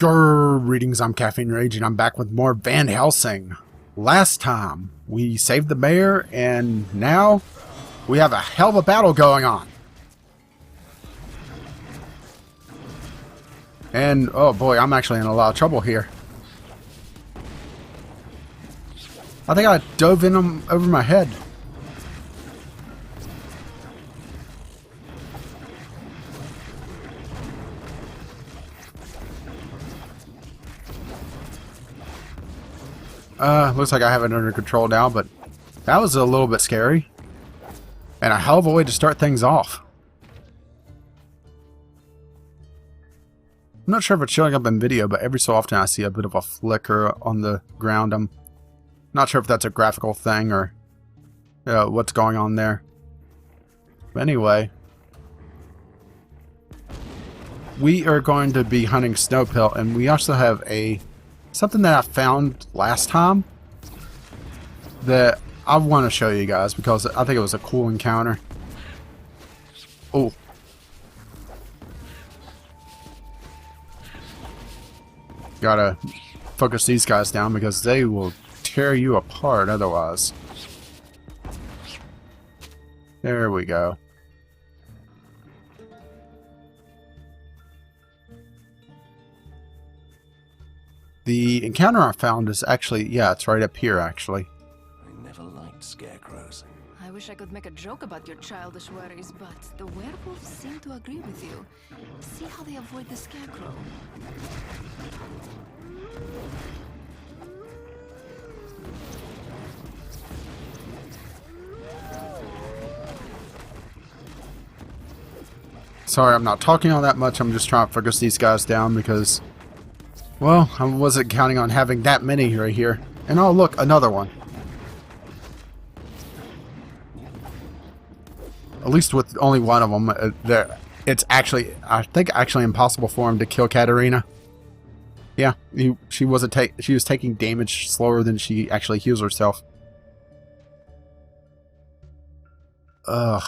Greetings, I'm Caffeine Rage, and I'm back with more Van Helsing. Last time, we saved the mayor, and now we have a hell of a battle going on. And, oh boy, I'm actually in a lot of trouble here. I think I dove in them over my head. Looks like I have it under control now, but that was a little bit scary. And a hell of a way to start things off. I'm not sure if it's showing up in video, but every so often I see a bit of a flicker on the ground. I'm not sure if that's a graphical thing or what's going on there. But anyway, we are going to be hunting snowpelt, and we also have something that I found last time that I want to show you guys because I think it was a cool encounter. Oh. Gotta focus these guys down because they will tear you apart otherwise. There we go. The encounter I found is actually, yeah, it's right up here actually. I never liked scarecrows. I wish I could make a joke about your childish worries, but the werewolves seem to agree with you. See how they avoid the scarecrow. Sorry, I'm not talking all that much. I'm just trying to focus these guys down because, well, I wasn't counting on having that many right here. And oh, look, another one. At least with only one of them, it's actually, I think, actually impossible for him to kill Katarina. Yeah, she was taking damage slower than she actually heals herself. Ugh.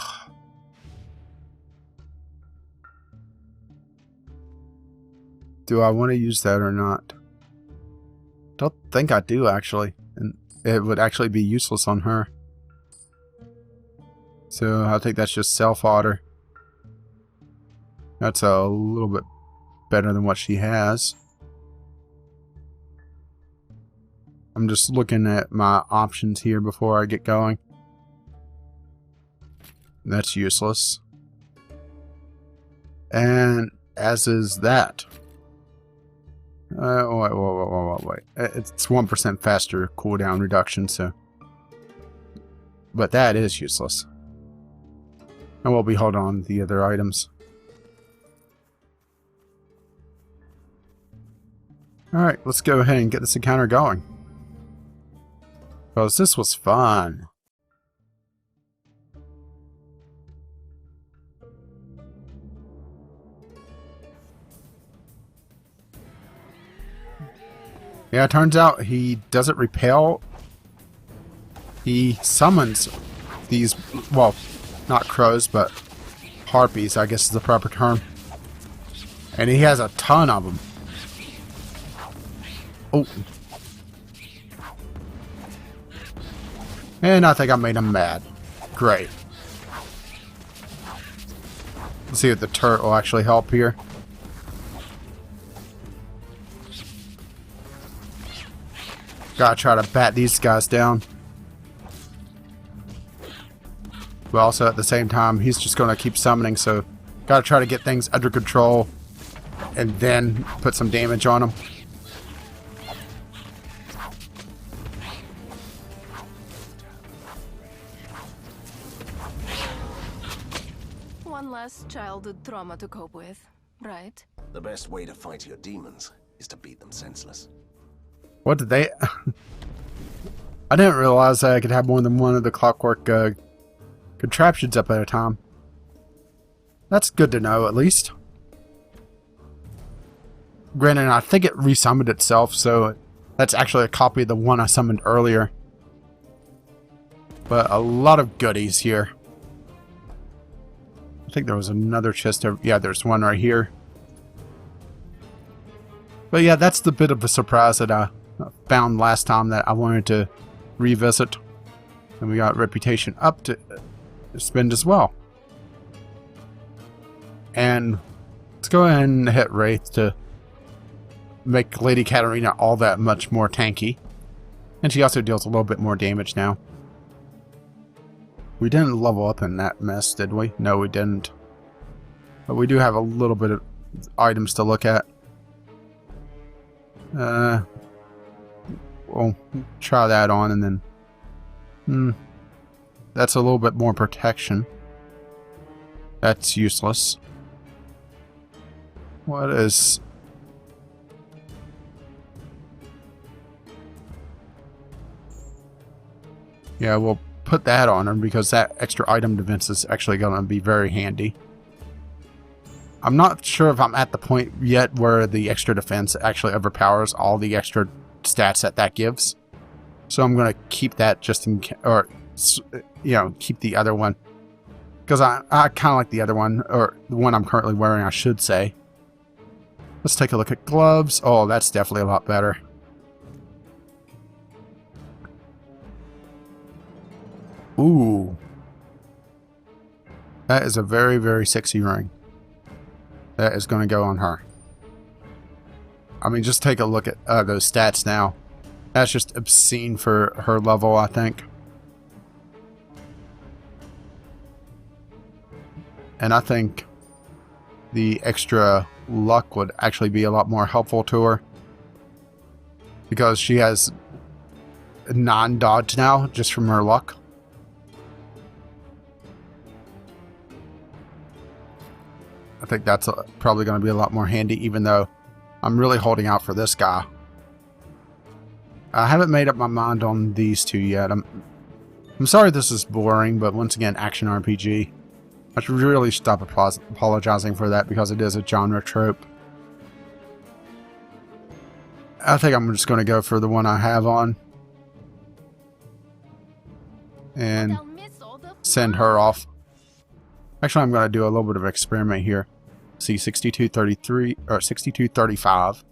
Do I want to use that or not? Don't think I do, actually. And it would actually be useless on her. So I think that's just self-order. That's a little bit better than what she has. I'm just looking at my options here before I get going. That's useless. And as is that. Wait. It's 1% faster cooldown reduction, so. But that is useless. And we'll be holding on to the other items. Alright, let's go ahead and get this encounter going. Because this was fun. Yeah, it turns out he doesn't repel. He summons these, well, not crows, but harpies, I guess is the proper term. And he has a ton of them. Oh. And I think I made him mad. Great. Let's see if the turret will actually help here. Gotta try to bat these guys down. But also at the same time, he's just gonna keep summoning, so gotta try to get things under control and then put some damage on them. One less childhood trauma to cope with, right? The best way to fight your demons is to beat them senseless. What did they... I didn't realize that I could have more than one of the clockwork contraptions up at a time. That's good to know, at least. Granted, I think it resummoned itself, so that's actually a copy of the one I summoned earlier. But a lot of goodies here. I think there was another chest over... Yeah, there's one right here. But yeah, that's the bit of a surprise that I found last time that I wanted to revisit. And we got reputation up to spend as well. And let's go ahead and hit Wraith to make Lady Katarina all that much more tanky. And she also deals a little bit more damage now. We didn't level up in that mess, did we? No, we didn't. But we do have a little bit of items to look at. We'll try that on and then... that's a little bit more protection. That's useless. What is... Yeah, we'll put that on her because that extra item defense is actually going to be very handy. I'm not sure if I'm at the point yet where the extra defense actually overpowers all the extra stats that gives. So I'm going to keep that just in case, or, you know, keep the other one. Because I kind of like the other one, or the one I'm currently wearing, I should say. Let's take a look at gloves. Oh, that's definitely a lot better. Ooh. That is a very, very sexy ring. That is going to go on her. I mean, just take a look at those stats now. That's just obscene for her level, I think. And I think the extra luck would actually be a lot more helpful to her. Because she has 9 dodge now, just from her luck. I think that's probably going to be a lot more handy, even though I'm really holding out for this guy. I haven't made up my mind on these two yet. I'm sorry this is boring, but once again, action RPG. I should really stop apologizing for that because it is a genre trope. I think I'm just going to go for the one I have on. And send her off. Actually, I'm going to do a little bit of an experiment here. See, 6233 or 6235.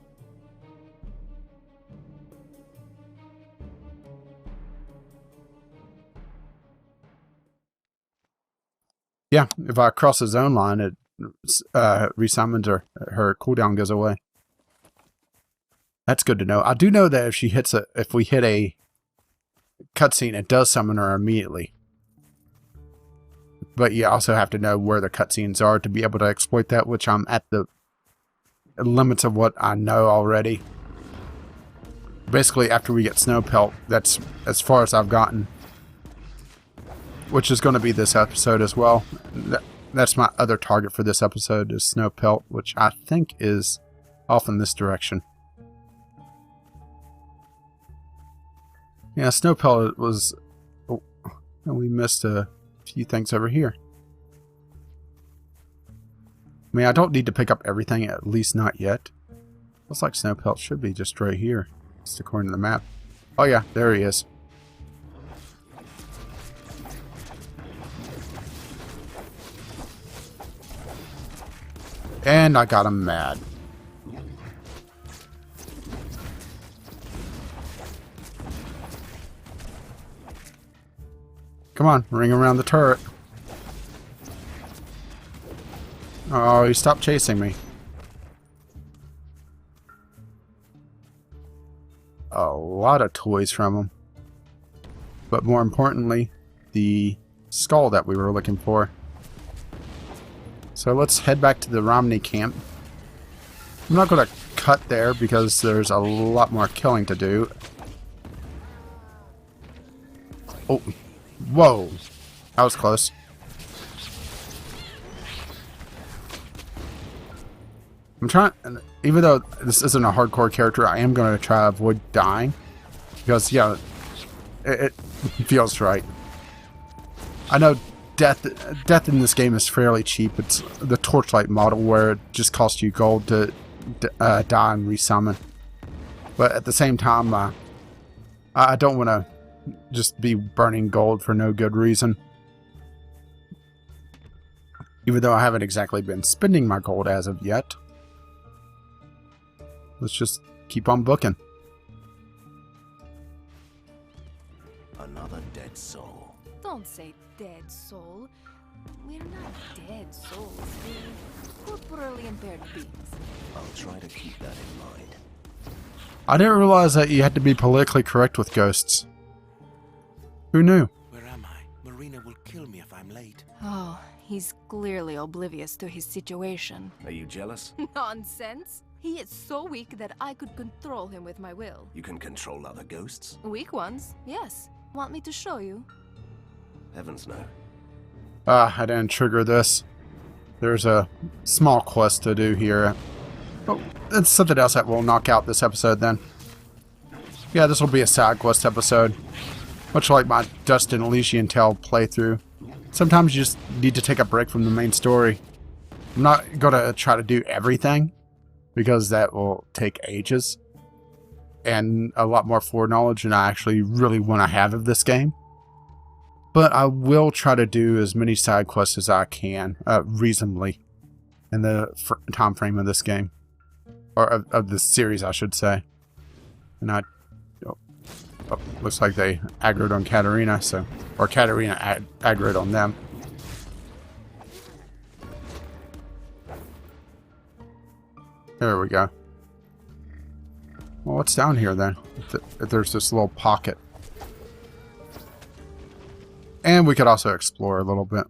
Yeah, if I cross the zone line, it resummons her. Her cooldown goes away. That's good to know. I do know that if she hits if we hit a cutscene, it does summon her immediately. But you also have to know where the cutscenes are to be able to exploit that, which I'm at the limits of what I know already. Basically, after we get Snow Pelt, that's as far as I've gotten. Which is going to be this episode as well. That's my other target for this episode is Snow Pelt, which I think is off in this direction. Yeah, Snow Pelt was... Oh, and we missed a few things over here. I mean, I don't need to pick up everything, at least not yet. Looks like Snow Pelt should be just right here, just according to the map. Oh yeah, there he is. And I got him mad. Come on, ring around the turret. Oh, he stopped chasing me. A lot of toys from him. But more importantly, the skull that we were looking for. So let's head back to the Romney camp. I'm not going to cut there because there's a lot more killing to do. Oh, whoa. That was close. I'm trying, even though this isn't a hardcore character, I am going to try to avoid dying. Because, yeah, it feels right. I know death in this game is fairly cheap. It's the Torchlight model where it just costs you gold to die and resummon. But at the same time, I don't want to just be burning gold for no good reason. Even though I haven't exactly been spending my gold as of yet. let's just keep on booking. Another dead soul. Don't say dead soul. We're not dead souls. We're corporally impaired beings. I'll try to keep that in mind. I didn't realize that you had to be politically correct with ghosts. Who knew? Where am I? Marina will kill me if I'm late. Oh, he's clearly oblivious to his situation. Are you jealous? Nonsense! He is so weak that I could control him with my will. You can control other ghosts? Weak ones, yes. Want me to show you? Heavens no. I didn't trigger this. There's a small quest to do here. Oh, that's something else that will knock out this episode then. Yeah, this will be a side quest episode. Much like my Dust and Elysian Tale playthrough. Sometimes you just need to take a break from the main story. I'm not going to try to do everything, because that will take ages. And a lot more foreknowledge than I actually really want to have of this game. But I will try to do as many side quests as I can, reasonably, in the time frame of this game. Or of this series, I should say. And oh, looks like they aggroed on Katarina, so... Or Katarina aggroed on them. There we go. Well, what's down here then? If there's this little pocket. And we could also explore a little bit.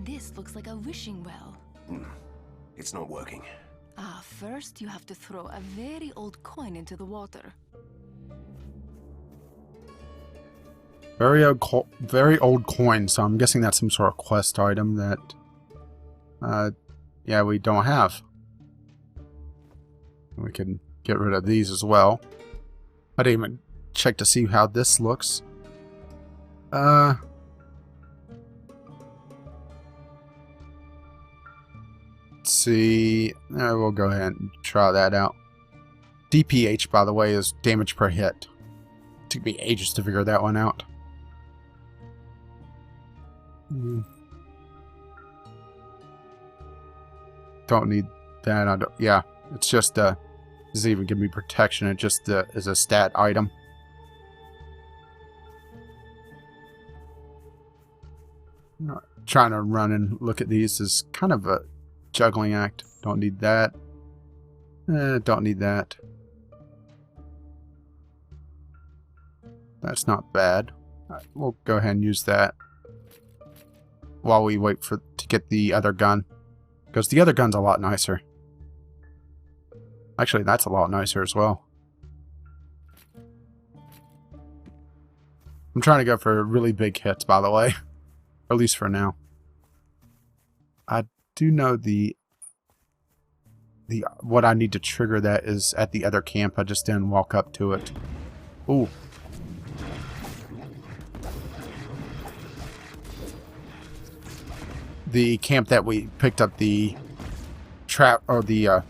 This looks like a wishing well. It's not working. First you have to throw a very old coin into the water. Very old coin, so I'm guessing that's some sort of quest item that, yeah, we don't have. We can get rid of these as well. I didn't even check to see how this looks. Let's see. We'll go ahead and try that out. DPH, by the way, is damage per hit. Took me ages to figure that one out. Don't need that. I don't. Yeah, it's just doesn't even give me protection. It just is a stat item. Not trying to run and look at these is kind of a juggling act. Don't need that. Don't need that. That's not bad. We'll go ahead and use that while we wait to get the other gun, because the other gun's a lot nicer. Actually, that's a lot nicer as well. I'm trying to go for really big hits, by the way, or at least for now. I do know the what I need to trigger that is at the other camp. I just didn't walk up to it. Ooh. The camp that we picked up the trap or the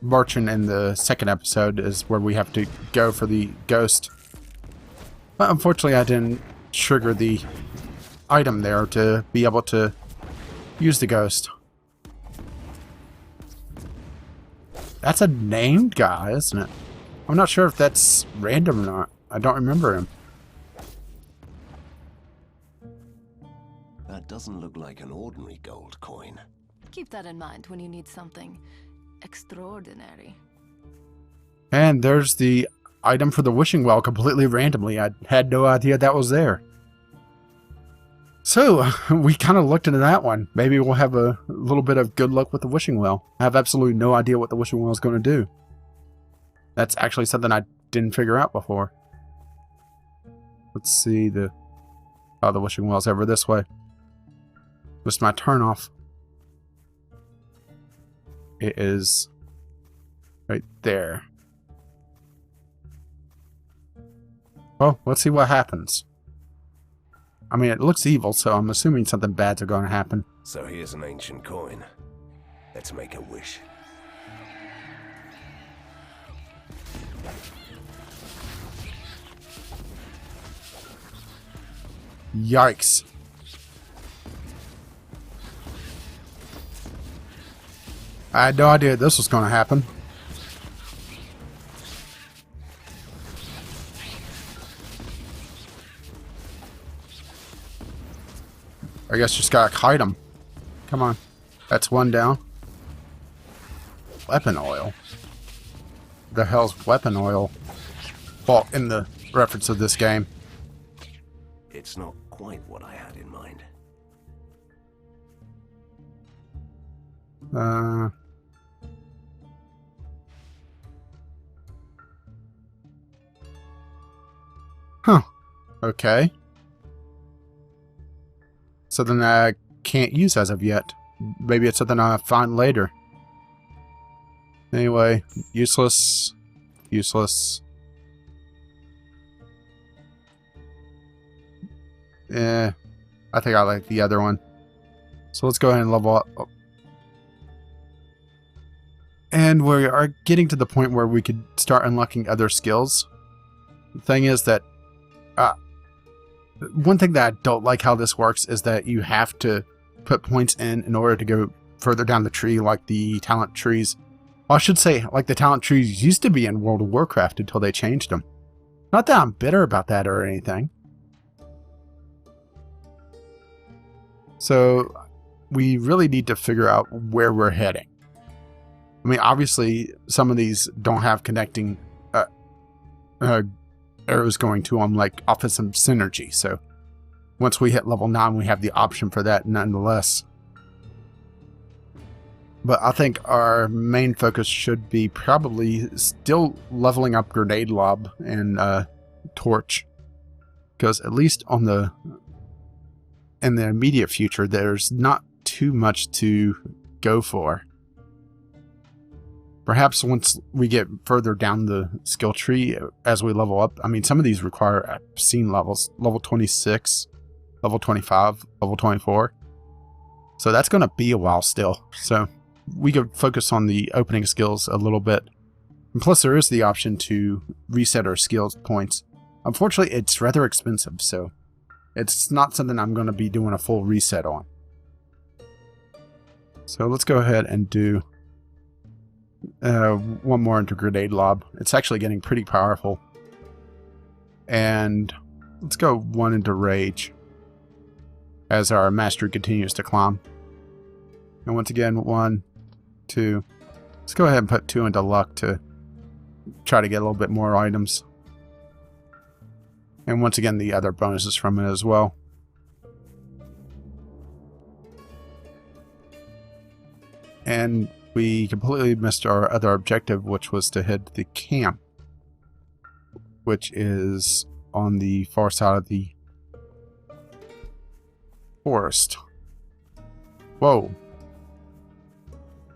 merchant in the second episode is where we have to go for the ghost. But unfortunately, I didn't trigger the item there to be able to use the ghost. That's a named guy, isn't it? I'm not sure if that's random or not. I don't remember him. That doesn't look like an ordinary gold coin. Keep that in mind when you need something extraordinary. And there's the item for the wishing well completely randomly. I had no idea that was there. So, we kind of looked into that one. Maybe we'll have a little bit of good luck with the wishing well. I have absolutely no idea what the wishing well is going to do. That's actually something I didn't figure out before. Let's see the wishing well's over this way. Just my turn off. It is right there. Well, let's see what happens. I mean, it looks evil, so I'm assuming something bad's going to happen. So here's an ancient coin. Let's make a wish. Yikes. I had no idea this was going to happen. I guess just gotta kite them. Come on. That's one down. Weapon oil. The hell's weapon oil? Well, in the reference of this game. It's not quite what I had in mind. Huh. Okay. Something I can't use as of yet. Maybe it's something I'll find later. Anyway, useless. Useless. I think I like the other one. So let's go ahead and level up. Oh. And we are getting to the point where we could start unlocking other skills. The thing is that one thing that I don't like how this works is that you have to put points in order to go further down the tree, like the talent trees. Well, I should say, like the talent trees used to be in World of Warcraft until they changed them. Not that I'm bitter about that or anything. So we really need to figure out where we're heading. I mean, obviously, some of these don't have connecting arrows going to them, like offer some synergy. So once we hit level 9, we have the option for that nonetheless. But I think our main focus should be probably still leveling up Grenade Lob and Torch. Because at least on in the immediate future, there's not too much to go for. Perhaps once we get further down the skill tree as we level up, I mean, some of these require obscene levels. Level 26, level 25, level 24. So that's going to be a while still. So we could focus on the opening skills a little bit. And plus, there is the option to reset our skills points. Unfortunately, it's rather expensive, so it's not something I'm going to be doing a full reset on. So let's go ahead and do one more into Grenade Lob. It's actually getting pretty powerful. And let's go one into Rage as our mastery continues to climb. And once again, 1, 2. Let's go ahead and put 2 into Luck to try to get a little bit more items. And once again, the other bonuses from it as well. And we completely missed our other objective, which was to head to the camp, which is on the far side of the forest. Whoa.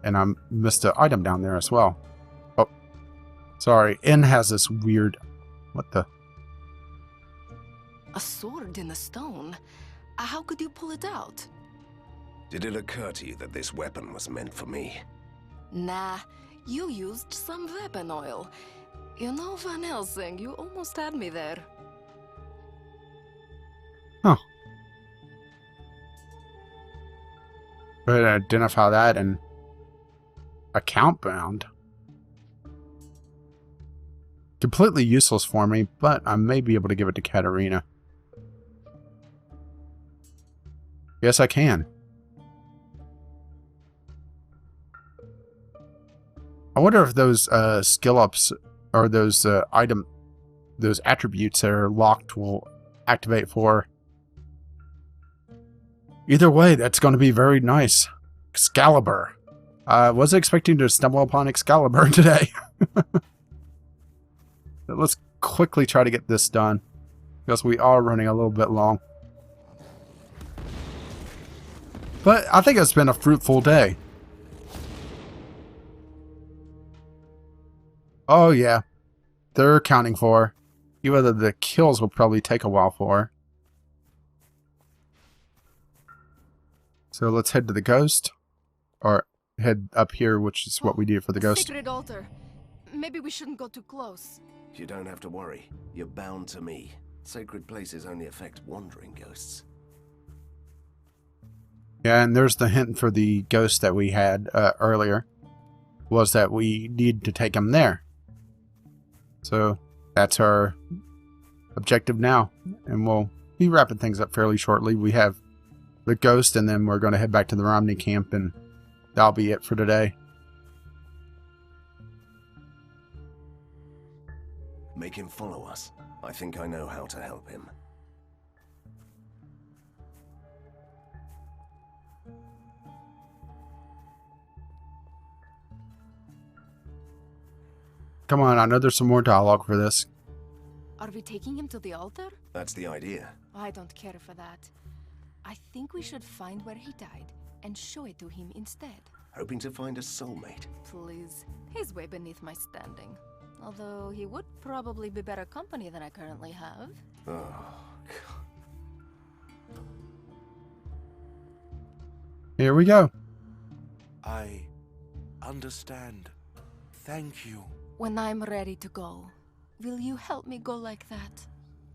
And I missed an item down there as well. Oh, sorry. N has this weird... What the... A sword in the stone? How could you pull it out? Did it occur to you that this weapon was meant for me? Nah, you used some weapon oil. You know, Van Helsing, you almost had me there. Huh. Go ahead and identify that and account bound. Completely useless for me, but I may be able to give it to Katarina. Yes, I can. I wonder if those skill ups or those those attributes that are locked will activate for. Either way, that's going to be very nice. Excalibur. I wasn't expecting to stumble upon Excalibur today. Let's quickly try to get this done, because we are running a little bit long. But I think it's been a fruitful day. Oh yeah, they're accounting for. Even though the kills will probably take a while for. So let's head to the ghost, or head up here, which is what we do for the ghost. Sacred altar. Maybe we shouldn't go too close. You don't have to worry. You're bound to me. Sacred places only affect wandering ghosts. Yeah, and there's the hint for the ghost that we had earlier. was that we need to take him there. So that's our objective now, and we'll be wrapping things up fairly shortly. We have the ghost, and then we're going to head back to the Romney camp, and that'll be it for today. Make him follow us. I think I know how to help him. Come on, I know there's some more dialogue for this. Are we taking him to the altar? That's the idea. I don't care for that. I think we should find where he died and show it to him instead. Hoping to find a soulmate. Please. He's way beneath my standing. Although he would probably be better company than I currently have. Oh, God. Here we go. I understand. Thank you. When I'm ready to go, will you help me go like that?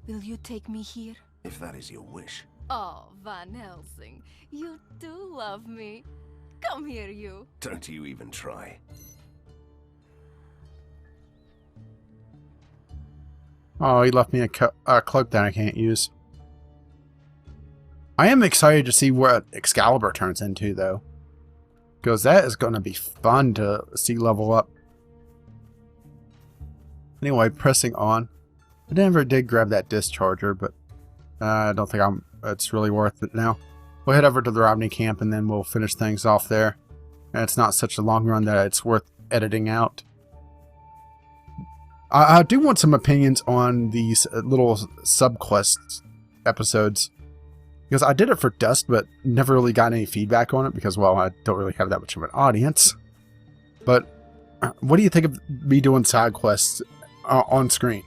Will you take me here? If that is your wish. Oh, Van Helsing, you do love me. Come here, you. Don't you even try. Oh, he left me a cloak that I can't use. I am excited to see what Excalibur turns into, though. Because that is going to be fun to see level up. Anyway, pressing on. I never did grab that discharger, but I don't think it's really worth it now. We'll head over to the Romney camp, and then we'll finish things off there. And it's not such a long run that it's worth editing out. I do want some opinions on these little sub-quest episodes. Because I did it for Dust, but never really got any feedback on it because, well, I don't really have that much of an audience. But what do you think of me doing side quests on screen?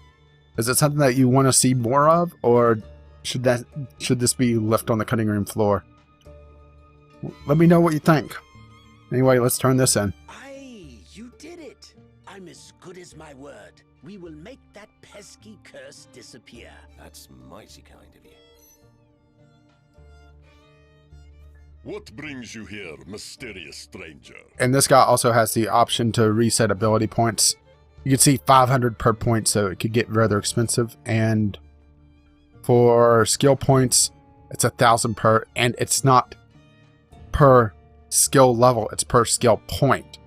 Is it something that you want to see more of, or should this be left on the cutting room floor? Let me know what you think. Anyway, let's turn this in. Aye, you did it. I'm as good as my word. We will make that pesky curse disappear. That's mighty kind of you. What brings you here, mysterious stranger? And this guy also has the option to reset ability points. You can see 500 per point, so it could get rather expensive. And for skill points, it's 1,000 per, and it's not per skill level, it's per skill point.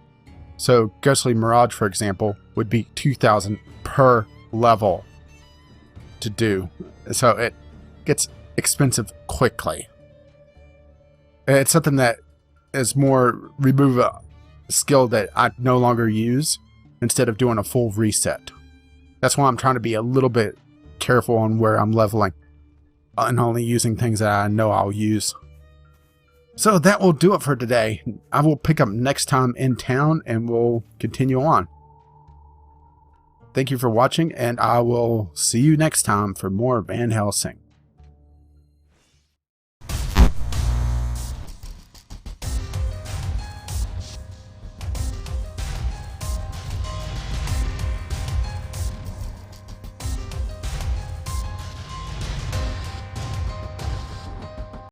So Ghostly Mirage, for example, would be 2,000 per level to do. So it gets expensive quickly. It's something that is more remove a skill that I no longer use instead of doing a full reset. That's why I'm trying to be a little bit careful on where I'm leveling and only using things that I know I'll use. So that will do it for today. I will pick up next time in town and we'll continue on. Thank you for watching, and I will see you next time for more Van Helsing.